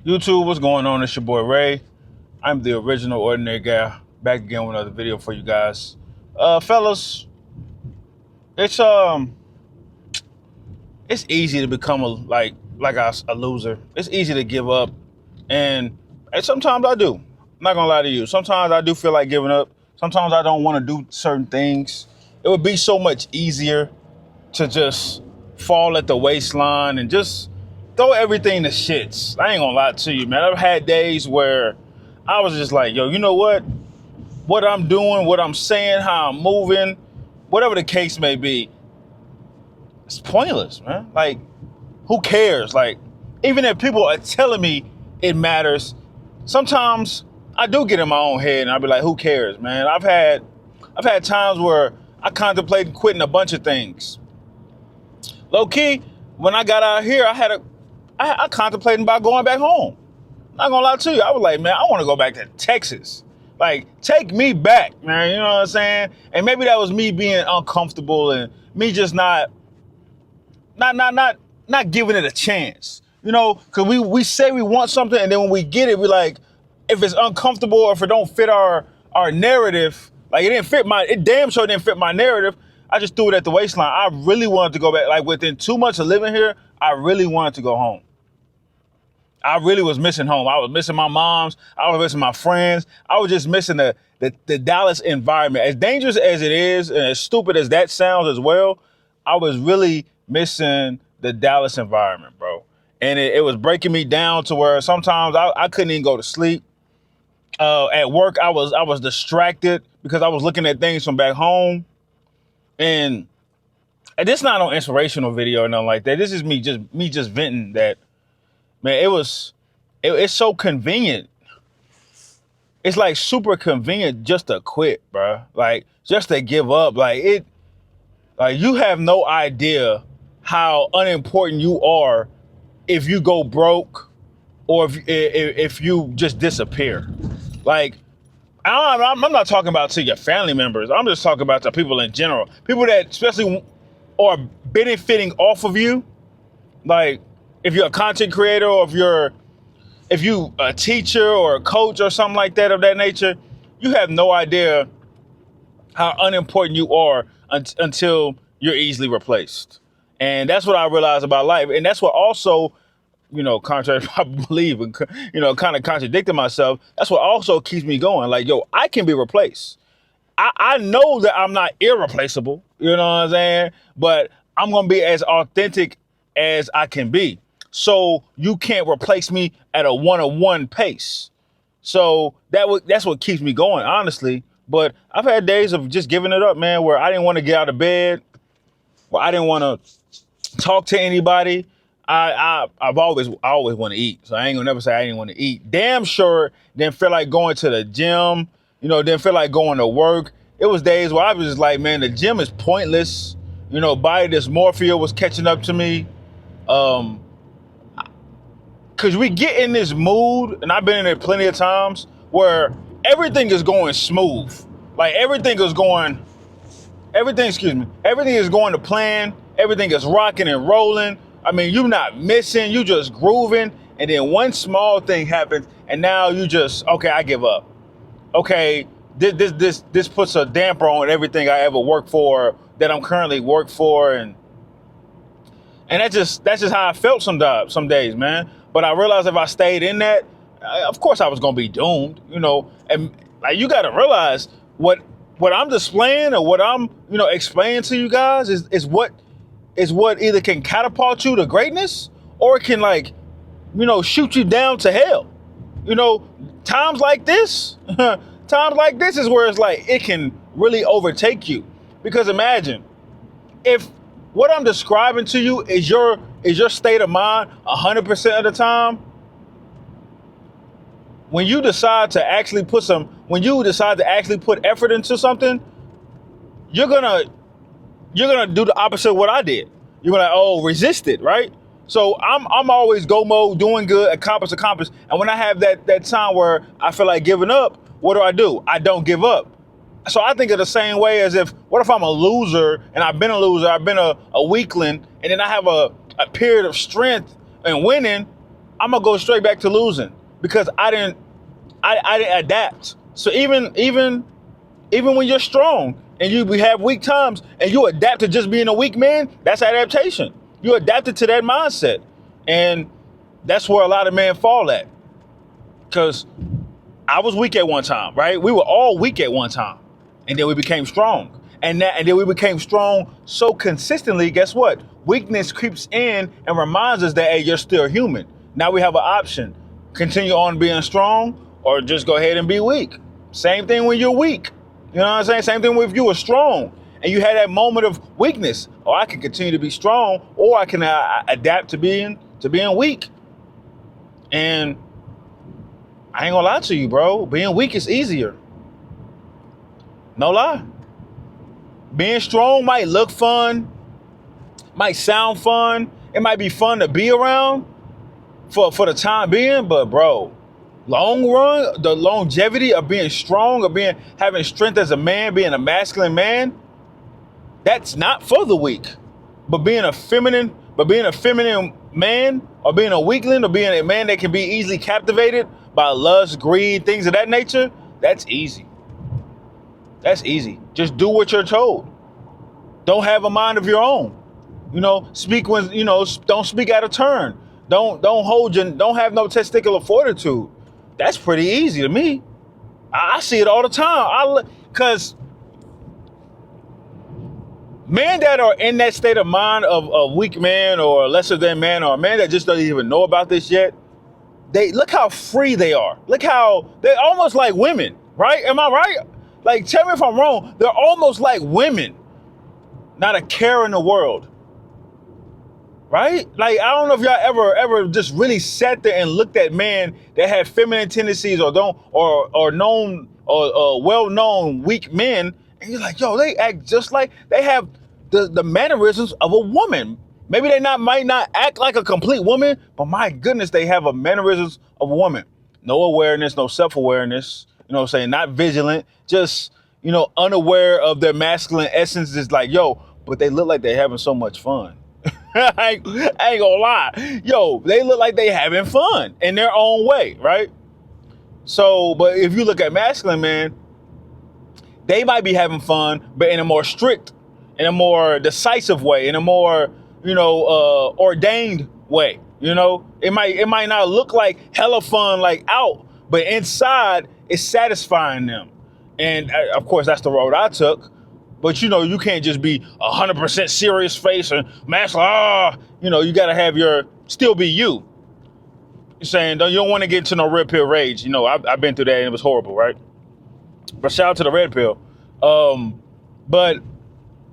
YouTube, what's going on? It's your boy Ray. I'm the original ordinary guy. Back again with another video for you guys. Fellas, it's it's easy to become a loser. It's easy to give up. And sometimes I do. I'm not gonna lie to you. Sometimes I do feel like giving up. Sometimes I don't want to do certain things. It would be so much easier to just fall at the waistline and just throw everything to shits. I ain't gonna lie to you, man. I've had days where I was just like, yo, you know what? What I'm doing, what I'm saying, how I'm moving, whatever the case may be, it's pointless, man. Like, who cares? Like, even if people are telling me it matters, sometimes I do get in my own head and I'll be like, who cares, man? I've had times where I contemplated quitting a bunch of things. Low key, when I got out here, I contemplated about going back home. Not gonna lie to you, I was like, man, I want to go back to Texas. Like, take me back, man. You know what I'm saying? And maybe that was me being uncomfortable and me just not giving it a chance. You know, because we say we want something, and then when we get it, we like, if it's uncomfortable or if it don't fit our narrative, like it damn sure didn't fit my narrative. I just threw it at the waistline. I really wanted to go back. Like, within 2 months of living here, I really wanted to go home. I really was missing home. I was missing my moms. I was missing my friends. I was just missing the Dallas environment. As dangerous as it is, and as stupid as that sounds as well, I was really missing the Dallas environment, bro. And it was breaking me down to where sometimes I couldn't even go to sleep. At work, I was distracted because I was looking at things from back home. And this not no inspirational video or nothing like that. This is me just venting that, man, it's so convenient. It's like super convenient just to quit, bro. Like, just to give up. Like you have no idea how unimportant you are if you go broke or if you just disappear. Like, I'm not talking about to your family members. I'm just talking about to people in general. People that especially are benefiting off of you. Like, if you're a content creator or if you a teacher or a coach or something like that of that nature, you have no idea how unimportant you are until you're easily replaced. And that's what I realized about life. And that's what also, you know, contrary to I believe, and, you know, kind of contradicting myself, that's what also keeps me going. Like, yo, I can be replaced. I know that I'm not irreplaceable, you know what I'm saying? But I'm going to be as authentic as I can be. So you can't replace me at a one-on-one pace. So that's what keeps me going, honestly. But I've had days of just giving it up, man, where I didn't want to get out of bed, where I didn't want to talk to anybody. I always want to eat. So I ain't gonna never say I didn't want to eat. Damn sure didn't feel like going to the gym, you know, didn't feel like going to work. It was days where I was just like, man, the gym is pointless. You know, body dysmorphia was catching up to me. Cause we get in this mood, and I've been in it plenty of times, where everything is going smooth. Like, everything is going to plan. Everything is rocking and rolling. I mean, you're not missing, you just grooving. And then one small thing happens, and now you just, okay, I give up. Okay, this puts a damper on everything I ever worked for, that I'm currently work for, and that's just how I felt some days, man. But I realized if I stayed in that, of course I was gonna be doomed, you know. And like, you gotta realize what I'm displaying or what I'm, you know, explaining to you guys is what either can catapult you to greatness or it can, like, you know, shoot you down to hell. You know, times like this is where it's like it can really overtake you. Because imagine if what I'm describing to you is your state of mind 100% of the time. When you decide to actually put effort into something, you're gonna do the opposite of what I did. You're gonna resist it, right? So I'm always go mode, doing good, accomplish. And when I have that time where I feel like giving up, what do? I don't give up. So I think of the same way as what if I'm a loser and I've been a loser, I've been a weakling, and then I have a period of strength and winning. I'm gonna go straight back to losing because I didn't adapt. So even when you're strong and we have weak times and you adapt to just being a weak man, that's adaptation. You adapted to that mindset. And that's where a lot of men fall at. Because I was weak at one time, right? We were all weak at one time. And then we became strong. And then we became strong so consistently, guess what? Weakness creeps in and reminds us that, hey, you're still human. Now we have an option. Continue on being strong or just go ahead and be weak. Same thing when you're weak. You know what I'm saying? Same thing if you were strong and you had that moment of weakness. Or I can continue to be strong, or I can adapt to being weak. And I ain't gonna lie to you, bro. Being weak is easier. No lie. Being strong might look fun, might sound fun. It might be fun to be around for the time being, but bro, long run, the longevity of being strong, of having strength as a man, being a masculine man, that's not for the weak. But being a feminine man, or being a weakling, or being a man that can be easily captivated by lust, greed, things of that nature, that's easy. That's easy. Just do what you're told. Don't have a mind of your own. Speak when, don't speak out of turn. Don't have no testicular fortitude. That's pretty easy to me. I see it all the time. Because men that are in that state of mind of a weak man or a lesser than man, or a man that just doesn't even know about this yet, they look how free they are. Look how they're almost like women, right? Am I right? Like, tell me if I'm wrong. They're almost like women. Not a care in the world. Right? Like, I don't know if y'all ever just really sat there and looked at men that had feminine tendencies or well-known weak men, and you're like, yo, they act just like they have the mannerisms of a woman. Maybe might not act like a complete woman, but my goodness, they have a mannerisms of a woman. No awareness, no self-awareness, not vigilant, just, unaware of their masculine essence. Is like, yo, but they look like they're having so much fun. I ain't gonna lie. Yo, they look like they having fun in their own way, right? So, but if you look at masculine men, they might be having fun, but in a more strict, in a more decisive way, in a more, ordained way. It might not look like hella fun, like out, but inside it's satisfying them. And of course, that's the road I took. But you can't just be 100% serious face and masculine. You gotta have still be you. You're saying you don't want to get into no red pill rage. I've been through that and it was horrible, right? But shout out to the red pill. But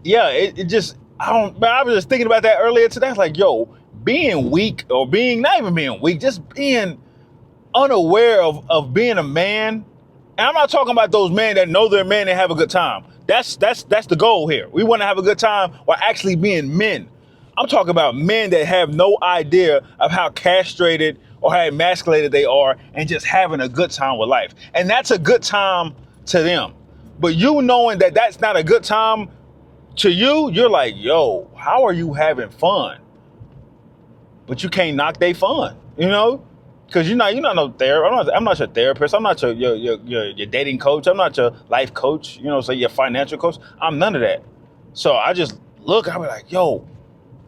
yeah, it just I was just thinking about that earlier today. I was like, yo, being weak, or not even being weak, just being unaware of being a man. And I'm not talking about those men that know they're men and have a good time. That's the goal here. We want to have a good time while actually being men. I'm talking about men that have no idea of how castrated or how emasculated they are and just having a good time with life. And that's a good time to them. But you knowing that that's not a good time to you, you're like, yo, how are you having fun? But you can't knock their fun, Because you're not no therapist. I'm not your therapist. I'm not your dating coach. I'm not your life coach. So your financial coach. I'm none of that. So I just look. I'm like, yo,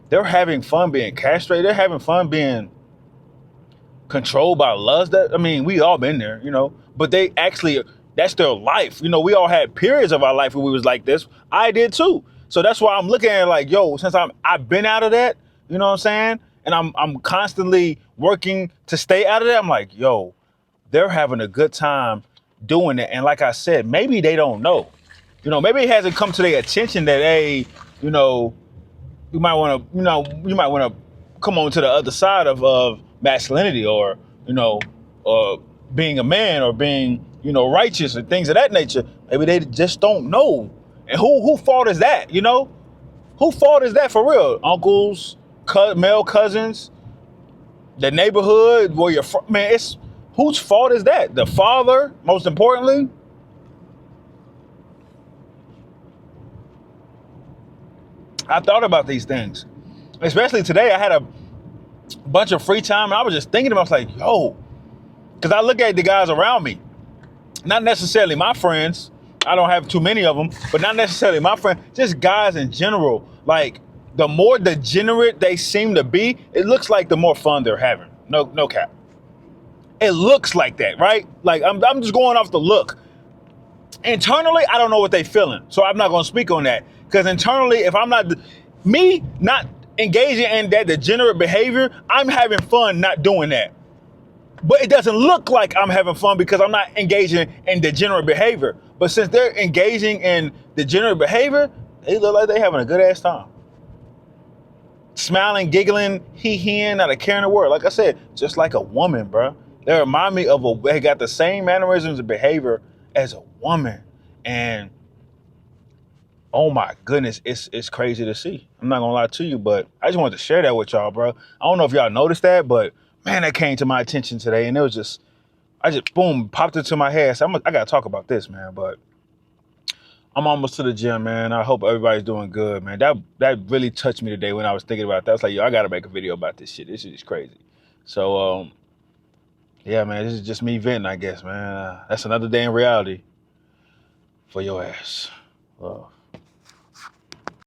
they're having fun being castrated. They're having fun being controlled by lust. We all been there, But they actually, that's their life. We all had periods of our life where we was like this. I did too. So that's why I'm looking at it like, yo, since I've been out of that. You know what I'm saying? And I'm constantly working to stay out of that. I'm like, yo, they're having a good time doing it. And like I said, maybe they don't know. Maybe it hasn't come to their attention that, hey, you might want to come on to the other side of masculinity, or being a man, or being, righteous and things of that nature. Maybe they just don't know. And who fault is that? Who fault is that for real? Uncles, male cousins, the neighborhood where you're from, man, whose fault is that? The father, most importantly. I thought about these things, especially today. I had a bunch of free time, and I was just thinking about, I was like, yo, because I look at the guys around me, not necessarily my friends. I don't have too many of them, but not necessarily my friends, just guys in general. Like, the more degenerate they seem to be, it looks like the more fun they're having. No cap. It looks like that, right? Like, I'm just going off the look. Internally, I don't know what they feeling, so I'm not going to speak on that. Because internally, if I'm not engaging in that degenerate behavior, I'm having fun not doing that. But it doesn't look like I'm having fun because I'm not engaging in degenerate behavior. But since they're engaging in degenerate behavior, they look like they're having a good ass time. Smiling, giggling, hee-heeing, not a care in the world. Like I said, just like a woman, bro. They remind me of they got the same mannerisms and behavior as a woman. And oh my goodness, it's crazy to see. I'm not gonna lie to you, but I just wanted to share that with y'all, bro. I don't know if y'all noticed that, but man, that came to my attention today, and it was just, boom, popped into my head. So I gotta talk about this, man. But I'm almost to the gym, man. I hope everybody's doing good, man. That really touched me today when I was thinking about that. I was like, yo, I gotta make a video about this shit. This shit is crazy. So, yeah, man, this is just me venting, I guess, man. That's another day in reality for your ass. Love.